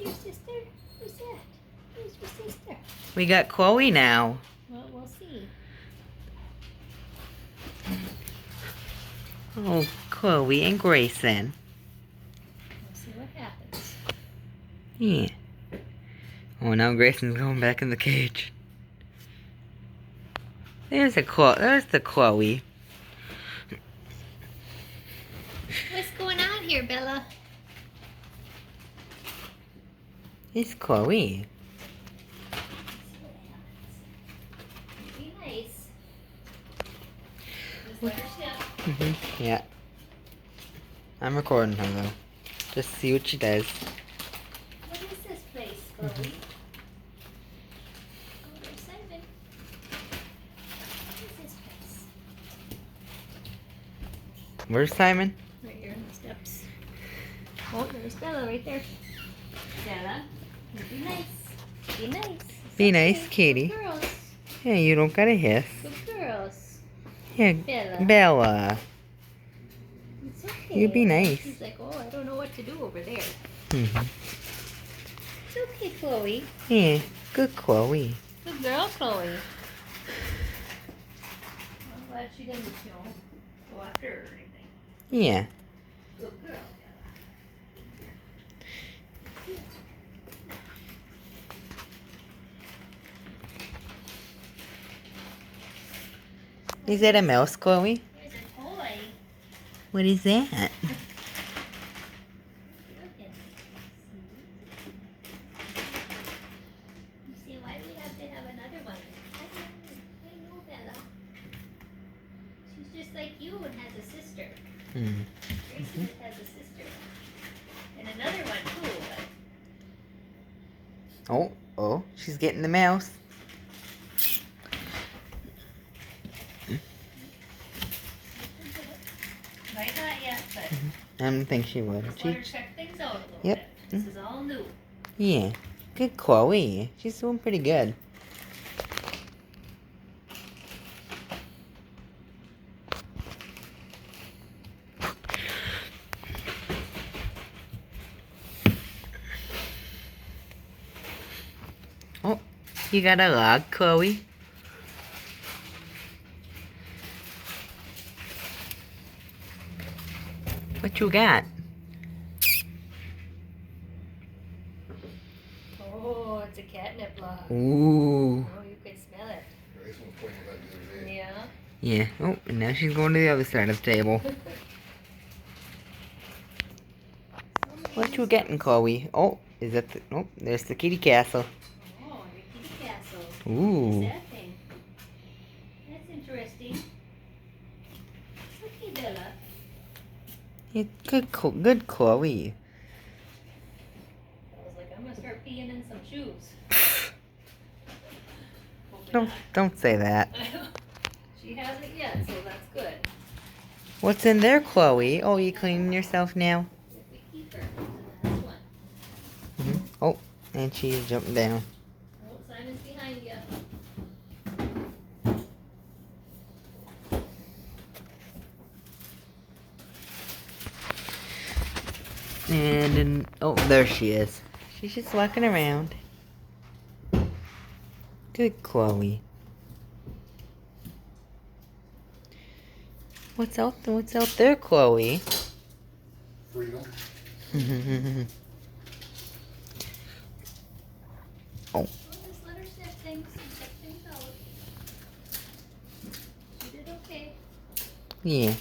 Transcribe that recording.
your sister? Who's that? Who's your sister? We got Chloe now. Well, we'll see. Oh, Chloe and Grayson. We'll see what happens. Yeah. Oh, now Grayson's going back in the cage. There's the Chloe. What's going on here, Bella? It's Chloe. Be nice. Just let her sit. Yeah. I'm recording her though. Just see what she does. What is this place, Chloe? Oh, there's Simon. What is this place? Where's Simon? Right here on the steps. Oh, there's Bella right there. Bella, you be nice. Be nice. It's Be okay. nice, kitty. Good girls. Yeah, you don't gotta hiss. Good girls. Yeah, Bella. Bella. It's okay. You be nice. She's like, oh, I don't know what to do over there. Mm-hmm. It's okay, Chloe. Yeah, good Chloe. Good girl, Chloe. I'm glad she didn't, go after her or anything. Yeah. Good girl, Bella. Is that a mouse, Chloe? Here's a toy. What is that? Look at it. You see, why do we have to have another one? I know, Bella. She's just like you and has a sister. Mm. Grayson has a sister. And another one too, but Oh, she's getting the mouse. might not yet, but I don't think she would. just let her check things out a little Yep. bit. This is all new. Yeah. Good Chloe. She's doing pretty good. Oh, you got a log, Chloe? What you got? Oh, it's a catnip log. Ooh. Oh, you could smell it. Grayson was playing with that the other day. Yeah. Yeah. Oh, and now she's going to the other side of the table. What you getting, Chloe? Oh, is that the... Oh, there's the kitty castle. Oh, your kitty castle. Ooh. What's that thing? That's interesting. It's okay, Bella. Yeah, good Chloe. I was like, I'm gonna start peeing in some shoes. Hopefully Don't say that. not. She hasn't yet, so that's good. What's in there, Chloe? Oh, you cleaning yourself now? If we keep her, then that's one. Oh, and she's jumping down. Oh, Simon's behind you. And then, oh, there she is. She's just walking around. Good Chloe. What's out there, Chloe? Freedom. Oh. Well, just let her sniff things and check things out. She did okay. Yeah.